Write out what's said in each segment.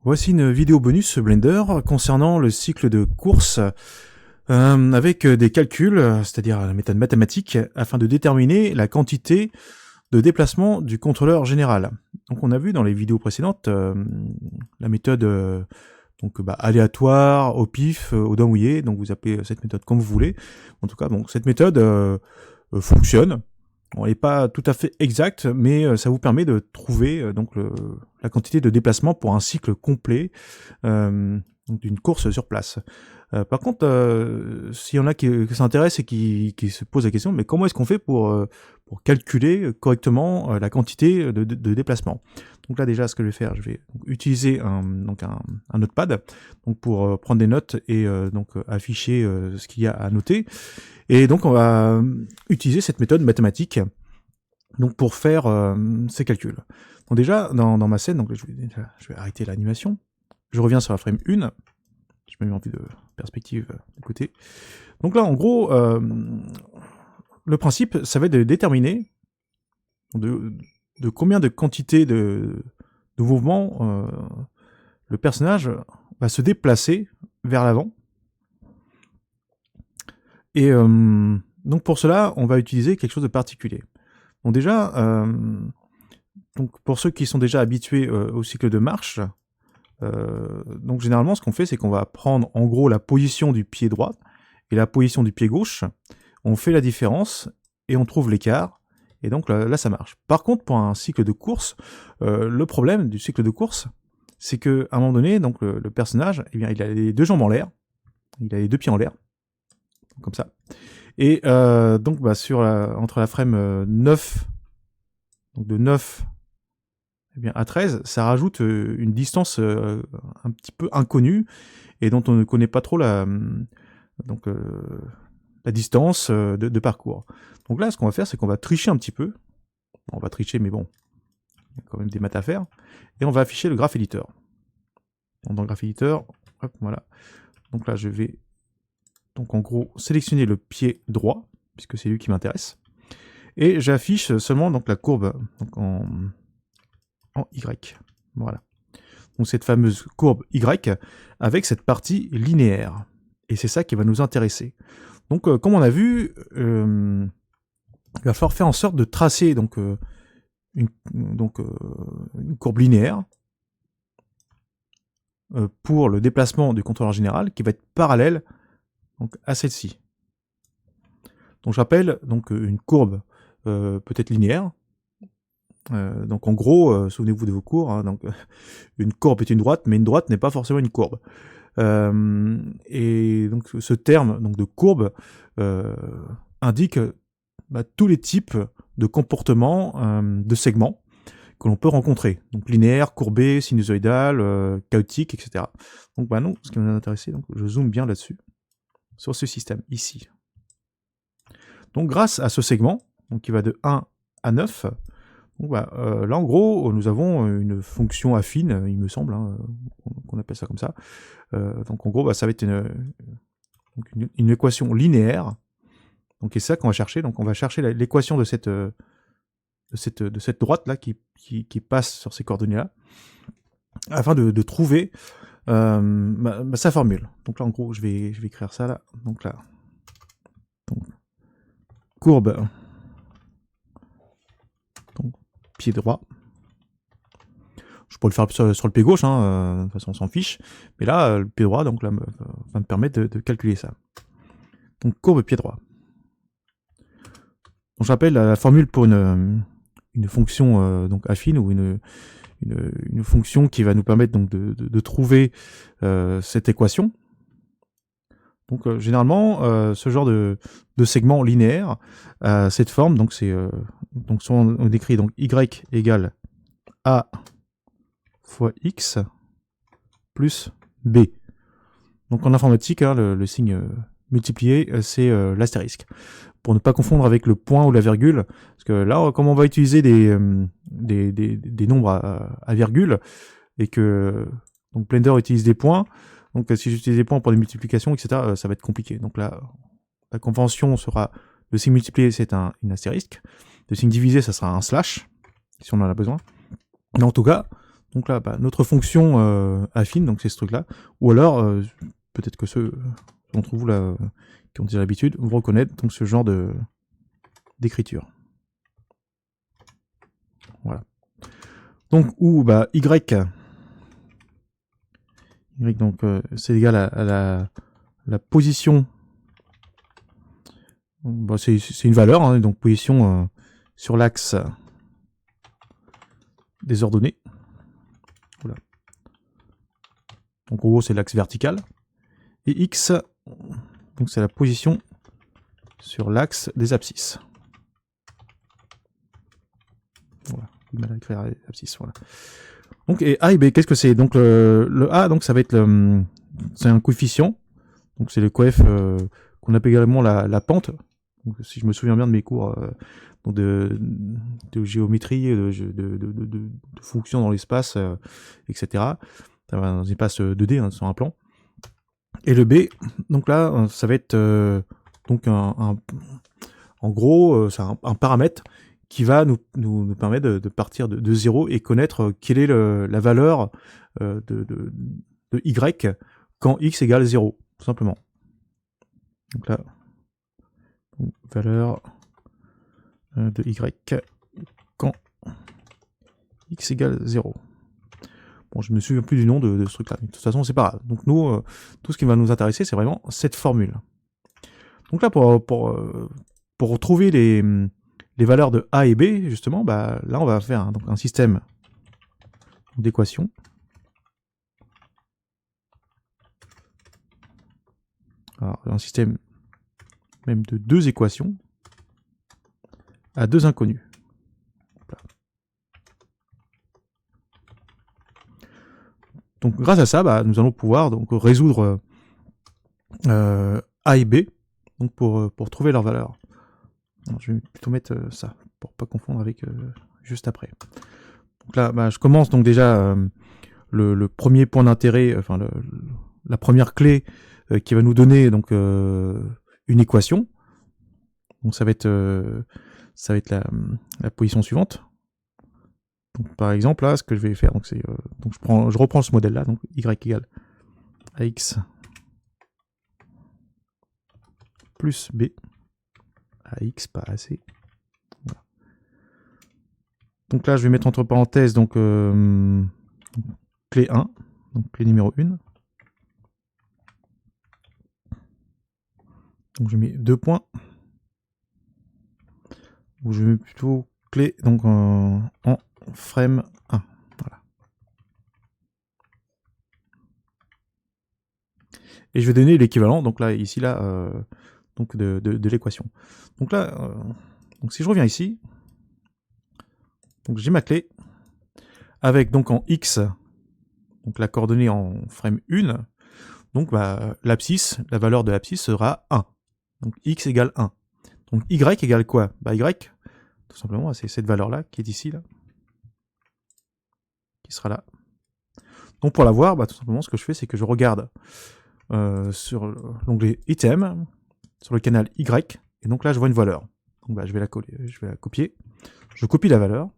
Voici une vidéo bonus Blender concernant le cycle de course avec des calculs, c'est-à-dire la méthode mathématique, afin de déterminer la quantité de déplacement du contrôleur général. Donc on a vu dans les vidéos précédentes la méthode aléatoire, au pif, au doigt mouillé, donc vous appelez cette méthode comme vous voulez. En tout cas, bon, cette méthode fonctionne. On n'est pas tout à fait exact, mais ça vous permet de trouver la quantité de déplacement pour un cycle complet d'une course sur place. Par contre, s'il y en a qui s'intéressent et qui se posent la question, mais comment est-ce qu'on fait pour calculer correctement la quantité de déplacement? Donc là déjà, ce que je vais faire, je vais utiliser un notepad pour prendre des notes et afficher ce qu'il y a à noter. Et donc on va utiliser cette méthode mathématique pour faire ces calculs. Donc déjà, dans ma scène, donc je vais arrêter l'animation. Je reviens sur la frame 1. Je me mets en vue de perspective de côté. Donc là, en gros, le principe, ça va être de déterminer de combien de quantité de mouvement le personnage va se déplacer vers l'avant. Et donc pour cela, on va utiliser quelque chose de particulier. Donc déjà, pour ceux qui sont déjà habitués au cycle de marche, donc généralement ce qu'on fait, c'est qu'on va prendre en gros la position du pied droit et la position du pied gauche, on fait la différence et on trouve l'écart, et donc là ça marche. Par contre, pour un cycle de course, le problème du cycle de course, c'est qu'à un moment donné, donc le personnage, eh bien, il a les deux jambes en l'air, il a les deux pieds en l'air, comme ça. Et entre la frame 9, donc de 9 à 13, ça rajoute une distance un petit peu inconnue et dont on ne connaît pas trop la distance de parcours. Donc là, ce qu'on va faire, c'est qu'on va tricher un petit peu. On va tricher, mais bon, il y a quand même des maths à faire. Et on va afficher le graph editor. Donc dans le graph editor, hop, voilà. Donc là, je vais en gros sélectionner le pied droit, puisque c'est lui qui m'intéresse. Et j'affiche seulement la courbe en Y. Voilà. Donc cette fameuse courbe Y avec cette partie linéaire. Et c'est ça qui va nous intéresser. Donc comme on a vu, il va falloir faire en sorte de tracer une courbe linéaire pour le déplacement du contrôleur général qui va être parallèle à celle-ci. Donc je rappelle une courbe peut-être linéaire. Donc en gros, souvenez-vous de vos cours, hein, une courbe est une droite, mais une droite n'est pas forcément une courbe. Et donc ce terme de courbe indique tous les types de comportements de segments que l'on peut rencontrer. Donc linéaire, courbé, sinusoïdal, chaotique, etc. Donc nous, ce qui nous intéresse, je zoome bien là-dessus, sur ce système, ici. Donc grâce à ce segment, qui va de 1 à 9, là en gros, nous avons une fonction affine, il me semble, qu'on appelle ça comme ça. Donc en gros, ça va être une équation linéaire. Donc c'est ça qu'on va chercher. Donc on va chercher l'équation de cette droite là qui passe sur ces coordonnées là, afin de trouver sa formule. Donc là en gros, je vais écrire ça là. Donc là, courbe pied droit. Je pourrais le faire sur le pied gauche, de toute façon on s'en fiche. Mais là, le pied droit, donc là, va me permettre de calculer ça. Donc courbe pied droit. Donc j'appelle la formule pour une fonction affine, ou une fonction qui va nous permettre de trouver cette équation. Donc généralement, ce genre de segment linéaire a cette forme, donc c'est soit on écrit y égale a fois x plus b. Donc en informatique, le signe multiplié, c'est l'astérisque. Pour ne pas confondre avec le point ou la virgule, parce que là, comme on va utiliser des nombres à virgule, et que Blender utilise des points, donc si j'utilise des points pour des multiplications, etc., ça va être compliqué. Donc là, la convention sera, le signe multiplié, c'est une astérisque. Le signe divisé, ça sera un slash, si on en a besoin. Mais en tout cas, Donc là, bah, notre fonction affine, donc c'est ce truc-là. Ou alors, peut-être que ceux d'entre vous là, qui ont déjà l'habitude, vous reconnaître donc ce genre d'écriture. Voilà. Donc, où bah, y donc c'est égal à la position. Bah, c'est une valeur, hein, donc position sur l'axe des ordonnées. Voilà. Donc en gros c'est l'axe vertical. Et x, donc c'est la position sur l'axe des abscisses. Voilà. Mal à écrire les abscisses, voilà. Donc et a et b, qu'est-ce que c'est? Donc le a, donc ça va être c'est un coefficient. Donc c'est le coef qu'on appelle également la pente. Donc, si je me souviens bien de mes cours donc de géométrie, de fonctions dans l'espace, etc. Dans un espace 2D, hein, sur un plan. Et le B, donc là, ça va être donc en gros, c'est un paramètre qui va nous permettre de partir de 0 et connaître quelle est la valeur de y quand x égale 0, tout simplement. Donc là, valeur de y quand x égale 0. Bon, je me souviens plus du nom de ce truc-là, mais de toute façon, c'est pas grave. Donc nous, tout ce qui va nous intéresser, c'est vraiment cette formule. Donc là, pour retrouver les valeurs de a et b, justement, bah, là, on va faire donc un système d'équations. Alors, un système même de 2 équations à 2 inconnus. Donc grâce à ça, bah, nous allons pouvoir donc résoudre a et b donc pour trouver leur valeur. Alors, je vais plutôt mettre ça pour pas confondre avec juste après. Donc là, bah, je commence donc déjà le premier point d'intérêt, enfin la première clé qui va nous donner donc une équation. Donc ça va être la position suivante. Donc, par exemple, là, ce que je vais faire, donc c'est donc je reprends ce modèle-là, donc y égale ax plus b, ax pas assez. Voilà. Donc là, je vais mettre entre parenthèses donc clé 1, donc clé numéro 1. Donc je mets 2 points. Ou je mets plutôt clé donc en frame 1. Voilà. Et je vais donner l'équivalent, donc là, ici, là, donc de l'équation. Donc là, donc si je reviens ici, donc j'ai ma clé, avec donc en x, donc la coordonnée en frame 1, donc bah, l'abscisse, la valeur de l'abscisse sera 1. Donc x égale 1. Donc y égale quoi? Bah y, tout simplement, c'est cette valeur-là qui est ici, là, qui sera là. Donc pour la voir, bah, tout simplement, ce que je fais, c'est que je regarde sur l'onglet item, sur le canal y, et donc là, je vois une valeur. Donc bah, je vais la copier. Je copie la valeur.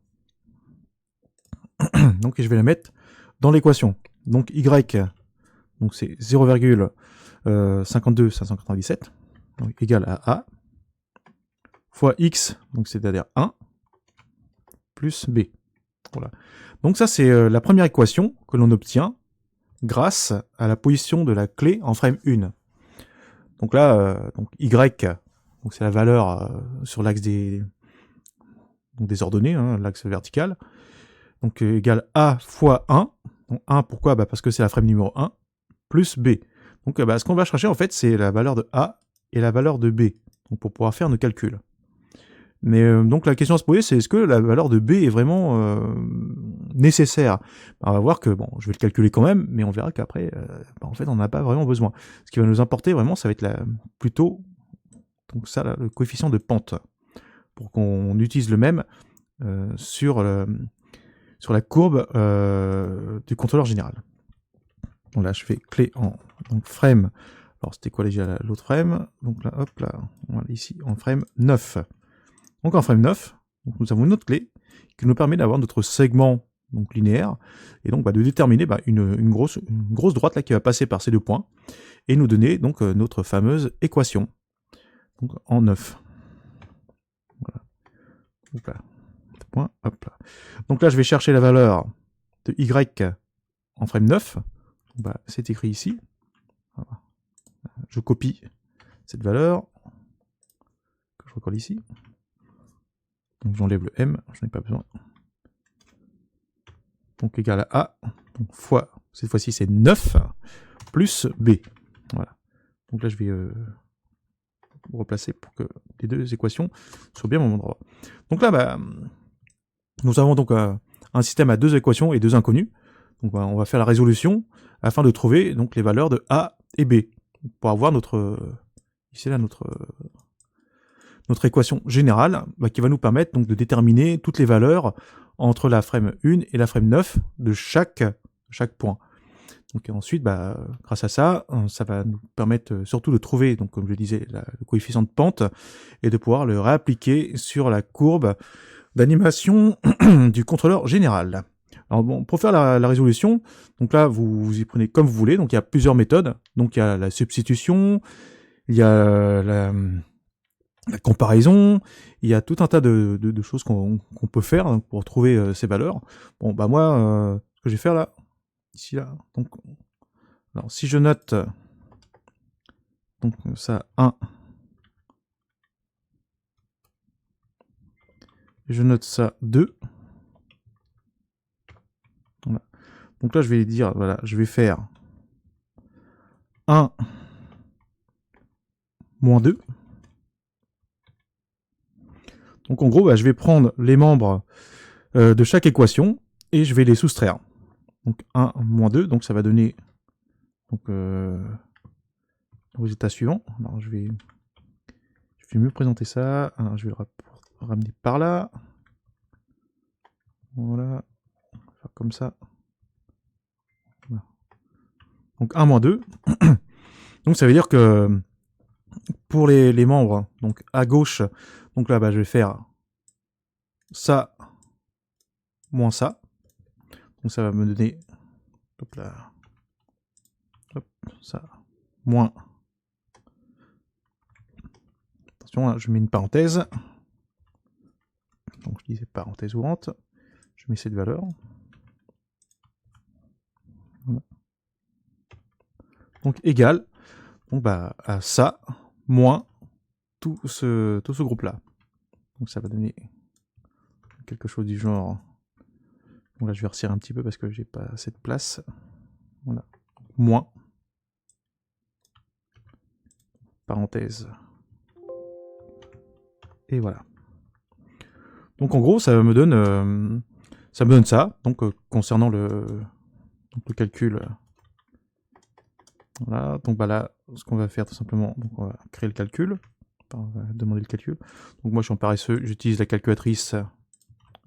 Donc je vais la mettre dans l'équation. Donc y, donc c'est 0,52597, donc égal à a, fois x, donc c'est-à-dire 1, plus b. Voilà. Donc ça, c'est la première équation que l'on obtient grâce à la position de la clé en frame 1. Donc là, donc y, donc c'est la valeur sur l'axe des ordonnées, hein, l'axe vertical. Donc égale a fois 1. Donc 1, pourquoi? Bah, parce que c'est la frame numéro 1, plus b. Donc bah, ce qu'on va chercher, en fait, c'est la valeur de a et la valeur de b, donc pour pouvoir faire nos calculs. Mais donc la question à se poser, c'est est-ce que la valeur de b est vraiment nécessaire? Bah, on va voir que, bon, je vais le calculer quand même, mais on verra qu'après, bah, en fait, on n'a pas vraiment besoin. Ce qui va nous importer vraiment, ça va être plutôt donc ça, là, le coefficient de pente, pour qu'on utilise le même sur la courbe du contrôleur général. Donc là, je fais clé en donc frame. Alors, c'était quoi déjà l'autre frame? Donc là, hop, là, on va aller ici en frame 9. Donc en frame 9, donc nous avons une autre clé qui nous permet d'avoir notre segment donc linéaire, et donc de déterminer une grosse droite là qui va passer par ces deux points, et nous donner donc notre fameuse équation, donc en 9. Voilà. Hop là. Point, hop là. Donc là, je vais chercher la valeur de y en frame 9. C'est écrit ici. Voilà. Je copie cette valeur que je recolle ici. Donc j'enlève le m, je n'en ai pas besoin. Donc égal à a, donc fois, cette fois-ci c'est 9, plus b. Voilà. Donc là je vais replacer pour que les deux équations soient bien au même endroit. Donc là, nous avons donc un système à deux équations et deux inconnues. Donc on va faire la résolution afin de trouver donc les valeurs de a et b pour avoir notre équation générale qui va nous permettre donc de déterminer toutes les valeurs entre la frame 1 et la frame 9 de chaque point. Donc ensuite, grâce à ça, ça va nous permettre surtout de trouver, donc comme je disais, le coefficient de pente et de pouvoir le réappliquer sur la courbe d'animation du contrôleur général. Alors bon, pour faire la résolution, donc là vous y prenez comme vous voulez. Donc il y a plusieurs méthodes. Donc il y a la substitution, il y a la comparaison, il y a tout un tas de choses qu'on peut faire pour trouver ces valeurs. Bon moi, ce que je vais faire là, ici là, donc alors si je note donc ça 1, et je note ça 2. Voilà. Donc là je vais dire, voilà, je vais faire 1 moins 2. Donc en gros, je vais prendre les membres de chaque équation et je vais les soustraire. Donc 1 moins 2, donc ça va donner donc, le résultat suivant. Alors je vais mieux présenter ça. Alors je vais le ramener par là. Voilà. Faire comme ça. Voilà. Donc 1 moins 2. Donc ça veut dire que pour les membres donc à gauche, donc là je vais faire ça moins ça. Donc ça va me donner hop là, hop, ça moins. Attention, là, je mets une parenthèse. Donc je disais parenthèse ouvrante. Je mets cette valeur. Voilà. Donc égal donc à ça moins tout ce groupe là. Donc ça va donner quelque chose du genre. Bon là je vais resserrer un petit peu parce que j'ai pas assez de place. Voilà. Moins. Parenthèse. Et voilà. Donc en gros ça me donne ça. Donc concernant le calcul. Voilà. Donc là ce qu'on va faire tout simplement, donc on va créer le calcul. On va demander le calcul. Donc moi je suis en paresseux, j'utilise la calculatrice.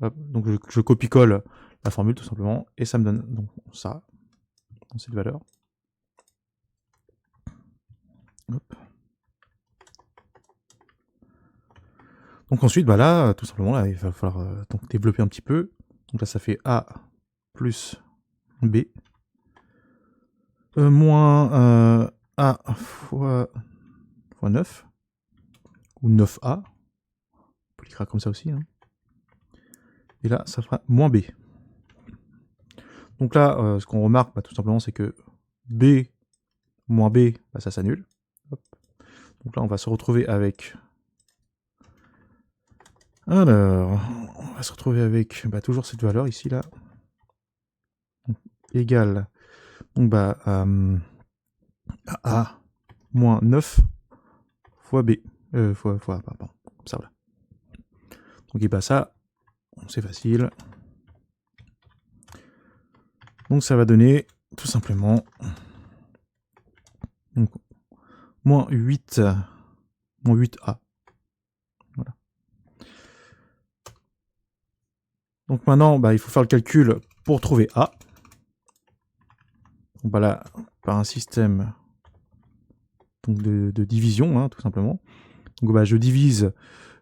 Hop, donc je copie-colle la formule tout simplement et ça me donne donc ça, dans cette valeur. Hop. Donc ensuite là tout simplement là, il va falloir donc développer un petit peu. Donc là ça fait A plus B moins A fois 9 ou 9A. On peut l'écrire comme ça aussi. Hein. Et là ça fera moins B. Donc là, ce qu'on remarque, tout simplement, c'est que B moins B, ça s'annule. Donc là, on va se retrouver avec... Alors, on va se retrouver avec toujours cette valeur ici, là. Donc, égale donc, à A moins 9 fois B. Pardon, comme ça, voilà. Donc, et ça, c'est facile. Donc ça va donner tout simplement donc, moins 8A. Voilà. Donc maintenant, il faut faire le calcul pour trouver A. Donc là, par un système donc, de division, hein, tout simplement. Donc je divise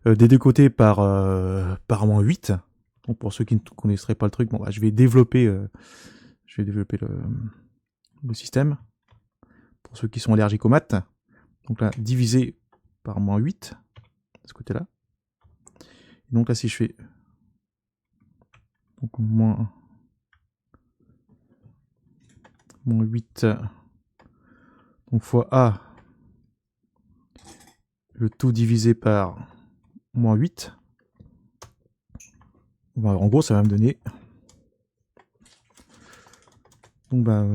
des deux côtés par moins 8. Donc pour ceux qui ne connaisseraient pas le truc, bon, bah, je vais développer le système. Pour ceux qui sont allergiques aux maths. Donc là, divisé par moins 8, de ce côté-là. Donc là, si je fais donc moins 8, donc fois A, le tout divisé par moins 8, bah, en gros, ça va me donner... Donc, bah...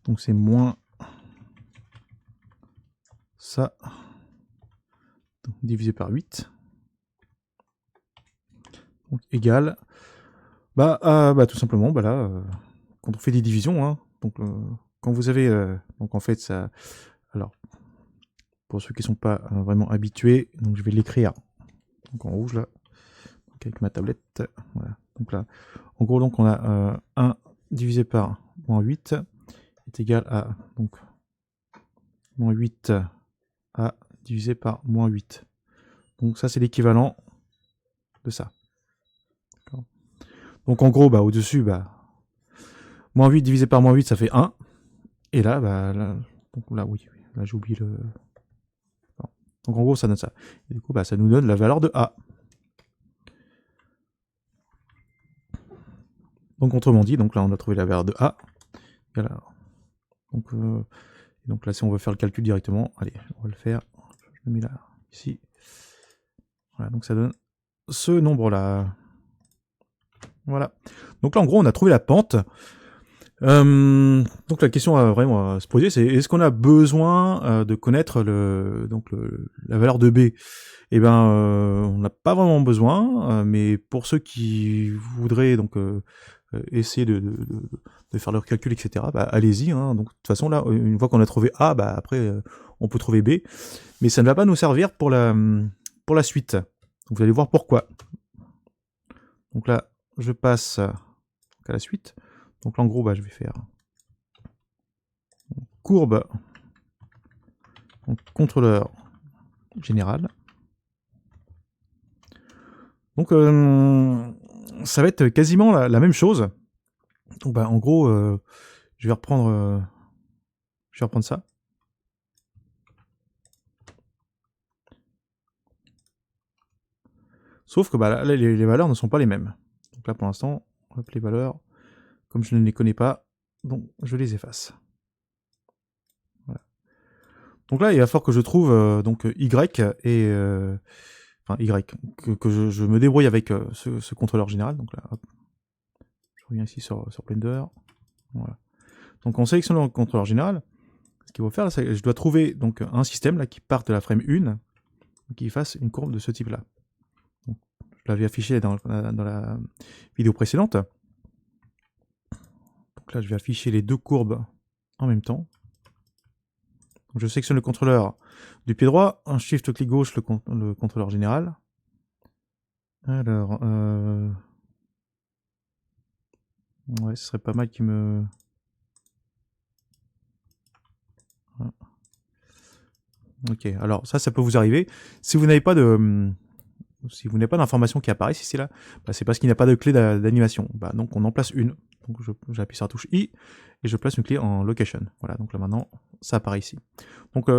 donc c'est moins ça, donc, divisé par 8, donc égal, bah tout simplement, bah là, quand on fait des divisions, hein, donc quand vous avez, donc en fait ça, alors pour ceux qui sont pas vraiment habitués, donc je vais l'écrire, donc en rouge là, donc avec ma tablette, voilà, donc là, en gros donc on a 1 divisé par moins 8 est égal à donc moins 8 à divisé par moins 8. Donc ça c'est l'équivalent de ça. Donc en gros, bah, au-dessus, bah, moins 8 divisé par moins 8, ça fait 1. Et là, bah, là oui, là j'ai oublié le... Non. Donc en gros, ça donne ça. Et du coup, bah, ça nous donne la valeur de A. Donc autrement dit, donc là on a trouvé la valeur de A. Et là, donc là, si on veut faire le calcul directement, allez, on va le faire. Je le mets là, ici. Voilà, donc ça donne ce nombre-là. Voilà. Donc là, en gros, on a trouvé la pente. Donc la question à vraiment se poser, c'est est-ce qu'on a besoin de connaître la valeur de B? Eh ben, on n'a pas vraiment besoin, mais pour ceux qui voudraient donc essayer de faire leur calcul, etc., bah, allez-y. Hein. Donc de toute façon là, une fois qu'on a trouvé A, bah après on peut trouver B, mais ça ne va pas nous servir pour la suite. Donc vous allez voir pourquoi. Donc là, je passe à la suite. Donc là, en gros, bah, je vais faire courbe donc, contrôleur général. Donc ça va être quasiment la même chose. Donc bah, en gros, je vais reprendre ça. Sauf que bah, là, les valeurs ne sont pas les mêmes. Donc là, pour l'instant, les valeurs, comme je ne les connais pas, donc je les efface. Voilà. Donc là, il va falloir que je trouve donc Y et enfin Y, que je me débrouille avec ce contrôleur général. Donc là, hop, je reviens ici sur Blender. Voilà. Donc en sélectionnant le contrôleur général, ce qu'il faut faire, c'est que je dois trouver donc un système là qui parte de la frame 1, qui fasse une courbe de ce type-là. Je l'avais affiché dans la vidéo précédente. Donc là, je vais afficher les deux courbes en même temps. Donc je sélectionne le contrôleur du pied droit, un shift clic gauche, le contrôleur général. Alors, ouais, ce serait pas mal qu'il me... Ok, alors ça peut vous arriver. Si vous n'avez pas d'information qui apparaissent ici là, bah, c'est parce qu'il n'y a pas de clé d'animation. Bah, donc on en place une. Donc j'appuie sur la touche I et je place une clé en location. Voilà, donc là maintenant ça apparaît ici. Donc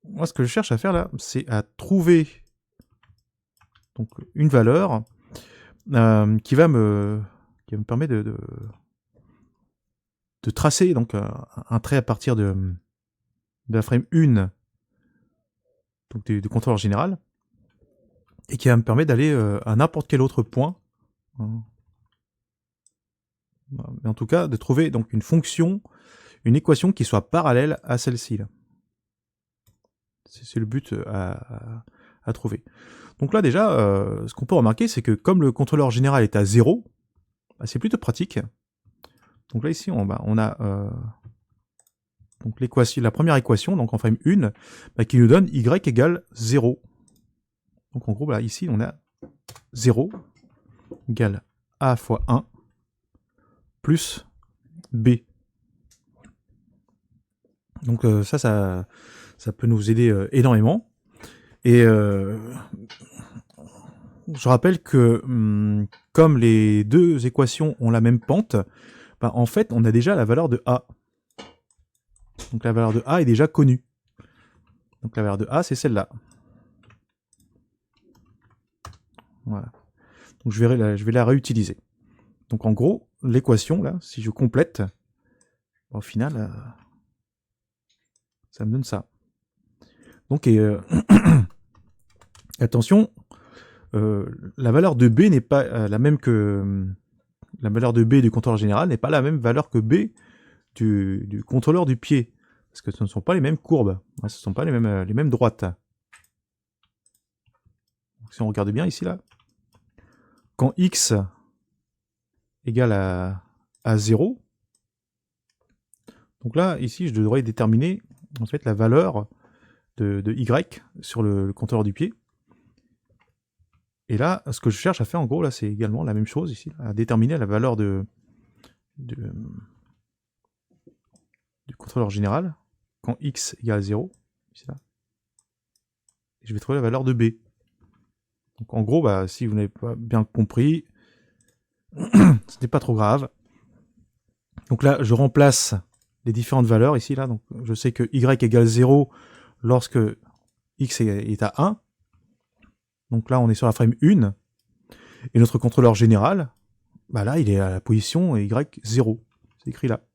moi ce que je cherche à faire là, c'est à trouver donc une valeur qui va me permettre de tracer donc un trait à partir de la frame 1 donc du contrôleur général, et qui va me permettre d'aller à n'importe quel autre point. Mais en tout cas, de trouver donc une fonction, une équation qui soit parallèle à celle-ci. C'est le but à trouver. Donc là déjà, ce qu'on peut remarquer, c'est que comme le contrôleur général est à 0, bah, c'est plutôt pratique. Donc là ici, on a donc la première équation, donc en frame 1, bah, qui nous donne y égale 0. Donc en gros, bah, ici, on a 0 égale a fois 1 plus b. Donc ça peut nous aider énormément. Et je rappelle que comme les deux équations ont la même pente, bah, en fait, on a déjà la valeur de A. Donc la valeur de A est déjà connue. Donc la valeur de A, c'est celle-là. Voilà. Donc je vais la réutiliser. Donc en gros, l'équation, là, si je complète, au final, ça me donne ça. Donc, attention, la valeur de B n'est pas la même que... la valeur de B du contrôleur général n'est pas la même valeur que B du contrôleur du pied. Parce que ce ne sont pas les mêmes courbes. Ce ne sont pas les mêmes droites. Donc, si on regarde bien ici, là, quand X égale à 0, donc là, ici, je devrais déterminer en fait la valeur de Y sur le contrôleur du pied. Et là, ce que je cherche à faire, en gros, là, c'est également la même chose ici, à déterminer la valeur du contrôleur général quand X égale 0. Ici, là. Et je vais trouver la valeur de B. Donc en gros, bah, si vous n'avez pas bien compris, ce n'est pas trop grave. Donc là, je remplace les différentes valeurs ici, là. Donc je sais que Y égale 0 lorsque X est à 1. Donc là, on est sur la frame 1. Et notre contrôleur général, bah là, il est à la position Y 0. C'est écrit là.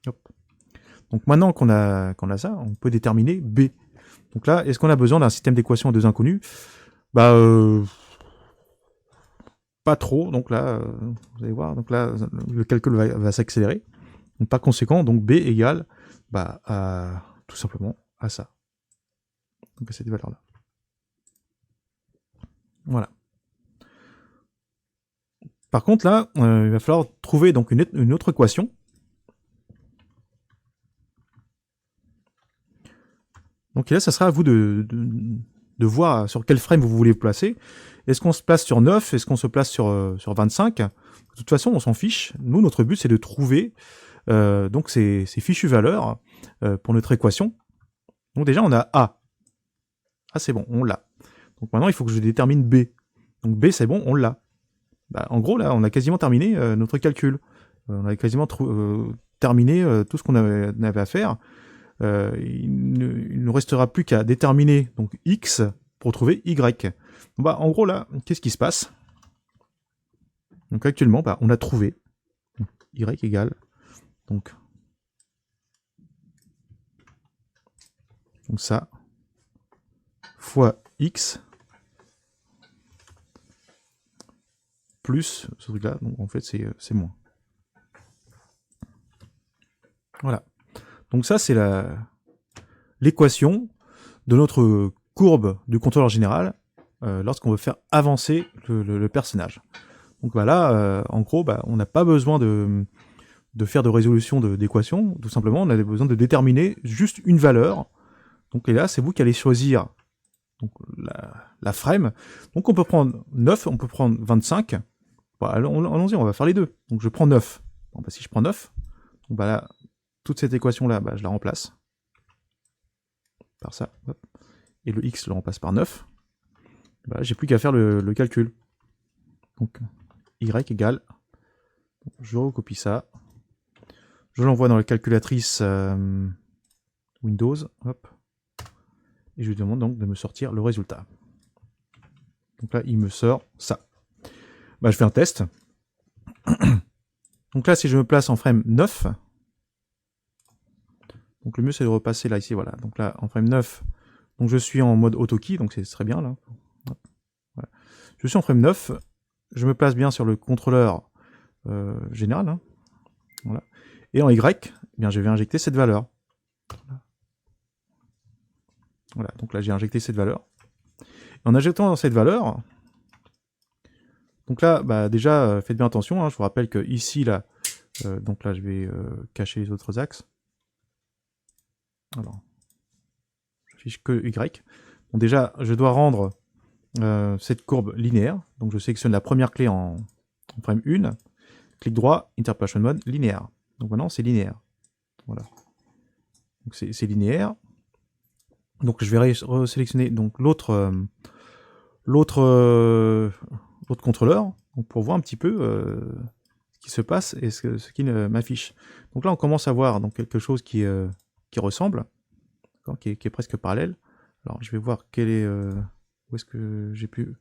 Hop. Donc maintenant qu'on a ça, on peut déterminer B. Donc là, est-ce qu'on a besoin d'un système d'équations à deux inconnus? Bah, pas trop. Donc là, vous allez voir, donc là, le calcul va s'accélérer. Donc par conséquent, donc B égale bah, tout simplement à ça. Donc à cette valeur-là. Voilà. Par contre, là, il va falloir trouver donc une autre équation. Donc là, ça sera à vous de voir sur quel frame vous voulez vous placer. Est-ce qu'on se place sur 9? Est-ce qu'on se place sur 25? De toute façon, on s'en fiche. Nous, notre but, c'est de trouver donc ces fichues valeurs pour notre équation. Donc déjà, on a A. A, c'est bon, on l'a. Donc maintenant, il faut que je détermine B. Donc B, c'est bon, on l'a. Bah, en gros, là, on a quasiment terminé notre calcul. On a quasiment terminé tout ce qu'on avait à faire. Il ne restera plus qu'à déterminer donc X pour trouver Y. Bah, en gros, là, qu'est-ce qui se passe? Donc actuellement, bah, on a trouvé Y égale donc ça fois X plus ce truc-là. Donc en fait, c'est moins. Voilà. Donc ça, c'est l'équation de notre courbe du contrôleur général lorsqu'on veut faire avancer le personnage. Donc voilà, en gros, bah, on n'a pas besoin de faire de résolution d'équation, tout simplement, on a besoin de déterminer juste une valeur. Donc et là, c'est vous qui allez choisir donc, la frame. Donc on peut prendre 9, on peut prendre 25. Bon, allons-y, on va faire les deux. Donc je prends 9. Bon, bah, si je prends 9, donc, bah, là, toute cette équation-là, bah, je la remplace par ça. Hop. Et le x, je le remplace par 9. Bah, j'ai plus qu'à faire le calcul. Donc y égale, je recopie ça, je l'envoie dans la calculatrice Windows, hop, et je lui demande donc de me sortir le résultat. Donc là, il me sort ça. Bah, je fais un test. Donc là, si je me place en frame 9, donc le mieux c'est de repasser là, ici, voilà. Donc là, en frame 9, donc je suis en mode AutoKey, donc c'est très bien là. Voilà. Je suis en frame 9, je me place bien sur le contrôleur général, hein. Voilà. Et en Y, eh bien, je vais injecter cette valeur. Voilà, donc là j'ai injecté cette valeur. Et en injectant cette valeur, donc là, bah, déjà, faites bien attention, hein, je vous rappelle que ici, là, donc là je vais cacher les autres axes. Alors, je fiche que Y. Bon, déjà, je dois rendre cette courbe linéaire. Donc je sélectionne la première clé en frame 1, clic droit, Interpolation Mode, linéaire. Donc maintenant c'est linéaire. Voilà. Donc c'est linéaire. Donc je vais resélectionner donc l'autre contrôleur donc pour voir un petit peu ce qui se passe et ce qui m'affiche. Donc là on commence à voir donc quelque chose qui ressemble, qui est presque parallèle. Alors je vais voir quel est où est-ce que j'ai pu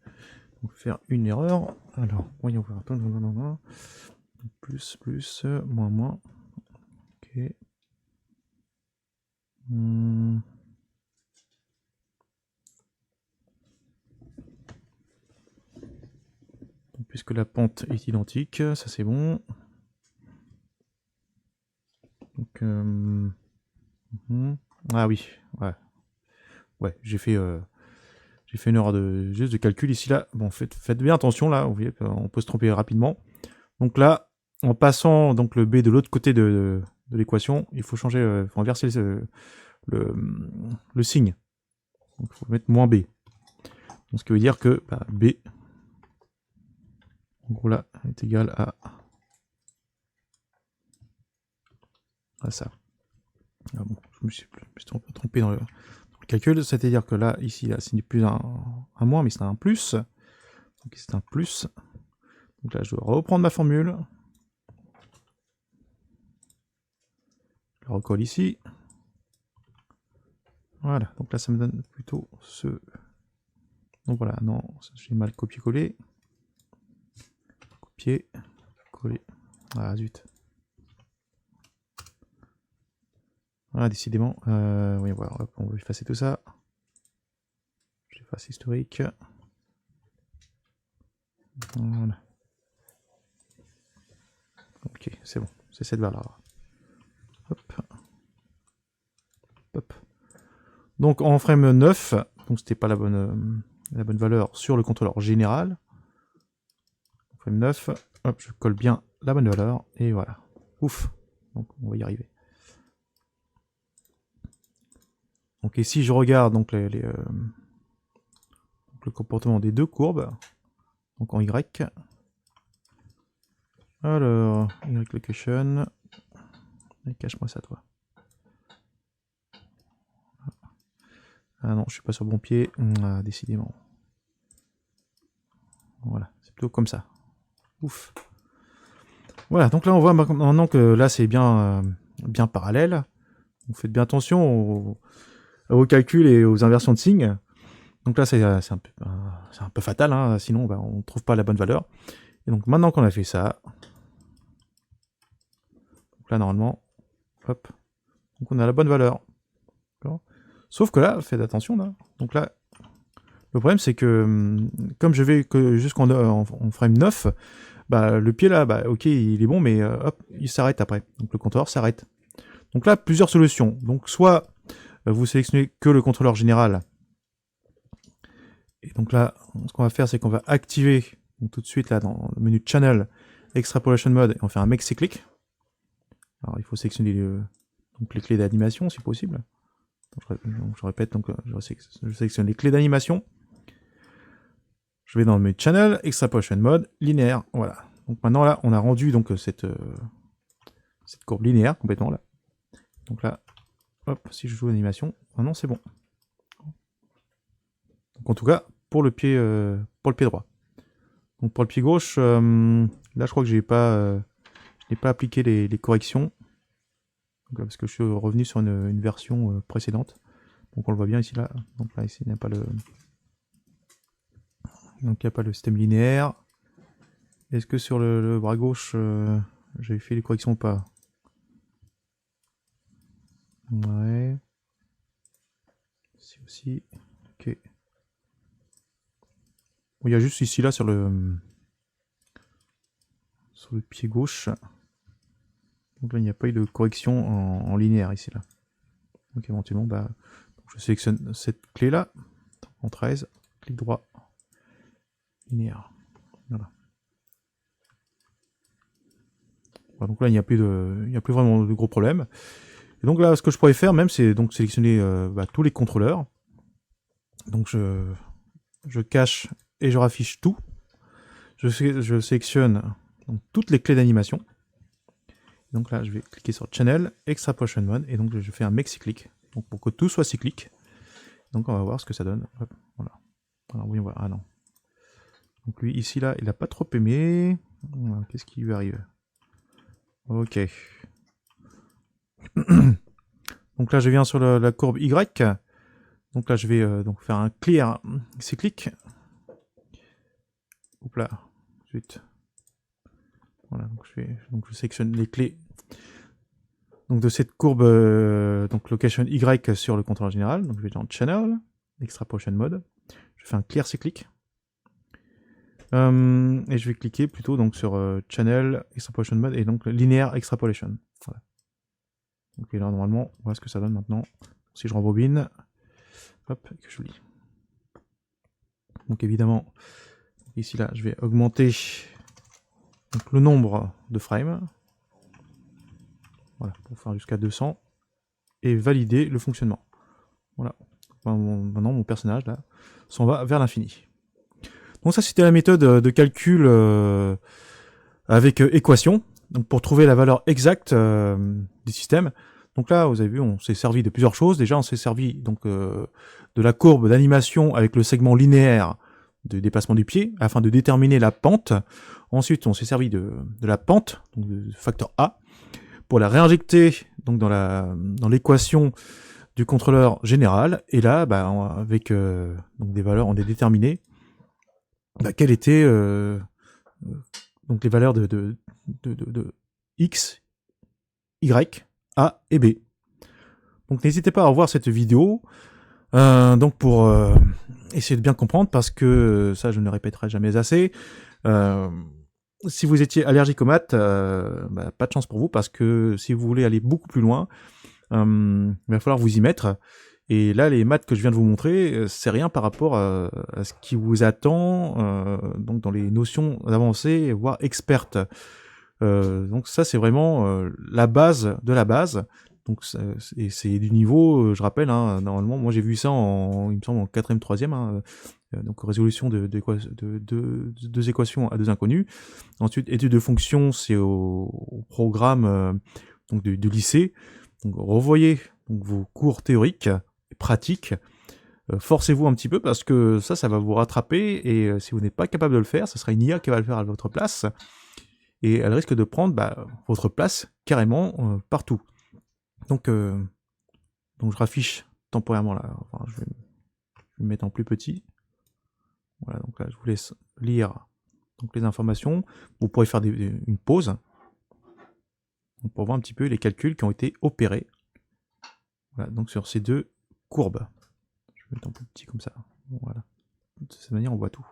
faire une erreur. Alors voyons voir. Plus, moins. Ok. Puisque la pente est identique, ça c'est bon. Donc, ah oui, ouais, j'ai fait une erreur juste de calcul ici là. Bon, faites bien attention là, vous voyez, on peut se tromper rapidement. Donc là, en passant donc le B de l'autre côté de l'équation, il faut changer, faut inverser le signe. Donc il faut mettre moins B. Donc, ce qui veut dire que B, en gros là, est égal à ça. Ah bon, je me suis trompé dans le calcul, c'est-à-dire que là, ici, là, ce n'est plus un moins, mais c'est un plus. Donc c'est un plus. Donc là, je dois reprendre ma formule. Je la recolle ici. Voilà, donc là, ça me donne plutôt ce... Donc voilà, non, j'ai mal copié-collé. Copier, coller. Ah, zut. Voilà, décidément. Oui, voilà, hop, on va effacer tout ça. J'efface historique. Voilà. Ok, c'est bon, c'est cette barre là. Hop. Hop. Donc en frame 9, donc c'était pas la bonne valeur sur le contrôleur général. Frame 9, hop, je colle bien la bonne valeur, et voilà. Ouf, donc on va y arriver. Donc et si je regarde donc le comportement des deux courbes, donc en Y, alors, Y location, cache-moi ça toi. Ah non, je suis pas sur le bon pied, décidément. Voilà, c'est plutôt comme ça. Ouf. Voilà, donc là on voit maintenant que là c'est bien parallèle. Donc faites bien attention aux calculs et aux inversions de signes. Donc là c'est un peu fatal, hein, sinon on ne trouve pas la bonne valeur. Et donc maintenant qu'on a fait ça, donc là normalement, hop, donc on a la bonne valeur. Sauf que là, faites attention là. Donc là, le problème c'est que comme je vais que jusqu'en frame 9, le pied là, ok, il est bon, mais hop, il s'arrête après. Donc le contrôleur s'arrête. Donc là, plusieurs solutions. Donc soit vous sélectionnez que le contrôleur général. Et donc là, ce qu'on va faire, c'est qu'on va activer donc, tout de suite là dans le menu Channel Extrapolation Mode et on fait un Make Cyclic. Alors il faut sélectionner donc, les clés d'animation si possible. Donc, je répète, donc je sélectionne les clés d'animation. Je vais dans le menu Channel Extrapolation Mode linéaire. Voilà. Donc maintenant là, on a rendu donc cette courbe linéaire complètement là. Donc là, hop, si je joue l'animation, maintenant c'est bon. Donc en tout cas, pour le pied droit. Donc pour le pied gauche, là je crois que je n'ai pas appliqué les corrections. Donc là, parce que je suis revenu sur une version précédente. Donc on le voit bien ici là. Donc là ici il n'y a pas le. Donc il n'y a pas le système linéaire. Est-ce que sur le bras gauche j'avais fait les corrections ou pas? Ouais. Ici aussi. Ok. Bon, il y a juste ici là sur le pied gauche. Donc là il n'y a pas eu de correction en linéaire ici là. Donc éventuellement je sélectionne cette clé là. En 13. Clic droit. Linéaire. Voilà. Donc là il n'y a plus vraiment de gros problèmes. Et donc là ce que je pourrais faire même c'est donc sélectionner tous les contrôleurs. Donc je cache et je raffiche tout. Je sélectionne donc, toutes les clés d'animation. Donc là, je vais cliquer sur Channel, Extrapolation Mode, et donc je fais un Make Cyclic, donc pour que tout soit cyclique. Donc on va voir ce que ça donne. Hop, voilà. Alors oui, voilà. Ah non. Donc lui, ici, là, il n'a pas trop aimé. Qu'est-ce qui lui arrive? Ok. Donc là, je viens sur la courbe Y. Donc là, je vais donc faire un clear cyclique. Hop là. Ensuite. Voilà, donc je sélectionne les clés donc de cette courbe donc location Y sur le contrôleur général. Donc je vais dans Channel, Extrapolation Mode. Je fais un clear cyclique. Et je vais cliquer plutôt donc sur Channel, Extrapolation Mode et donc Linear Extrapolation. Voilà. Donc et là normalement, voilà ce que ça donne maintenant. Si je rembobine, hop, que je lis. Donc évidemment, ici là, je vais augmenter donc, le nombre de frames. Voilà, pour faire jusqu'à 200. Et valider le fonctionnement. Voilà. Maintenant, mon personnage là s'en va vers l'infini. Donc ça, c'était la méthode de calcul avec équation. Donc pour trouver la valeur exacte des systèmes. Donc là, vous avez vu, on s'est servi de plusieurs choses. Déjà, on s'est servi donc de la courbe d'animation avec le segment linéaire de déplacement du pied afin de déterminer la pente. Ensuite, on s'est servi de la pente, donc de facteur A, pour la réinjecter donc dans l'équation du contrôleur général. Et là, bah, avec donc des valeurs, on est déterminé quelles étaient donc les valeurs de X, Y, A et B. Donc n'hésitez pas à revoir cette vidéo donc pour essayer de bien comprendre, parce que ça je ne le répéterai jamais assez. Si vous étiez allergique aux maths, bah, pas de chance pour vous, parce que si vous voulez aller beaucoup plus loin, il va falloir vous y mettre. Et là, les maths que je viens de vous montrer, c'est rien par rapport à ce qui vous attend donc dans les notions avancées, voire expertes. Donc ça, c'est vraiment la base de la base. Donc c'est du niveau, je rappelle, hein, normalement, moi j'ai vu ça il me semble en 4e, 3e, hein, donc résolution de deux équations à deux inconnus. Ensuite, étude de fonctions, c'est au programme donc du lycée. Donc revoyez donc, vos cours théoriques et pratiques. Forcez-vous un petit peu, parce que ça va vous rattraper, et si vous n'êtes pas capable de le faire, ce sera une IA qui va le faire à votre place. Et elle risque de prendre votre place carrément partout. Donc je raffiche temporairement là. Enfin, je vais me mettre en plus petit. Voilà, donc là je vous laisse lire donc les informations. Vous pourrez faire une pause pour voir un petit peu les calculs qui ont été opérés. Voilà, donc sur ces deux courbes. Je vais mettre en plus petit comme ça. Voilà. De cette manière on voit tout.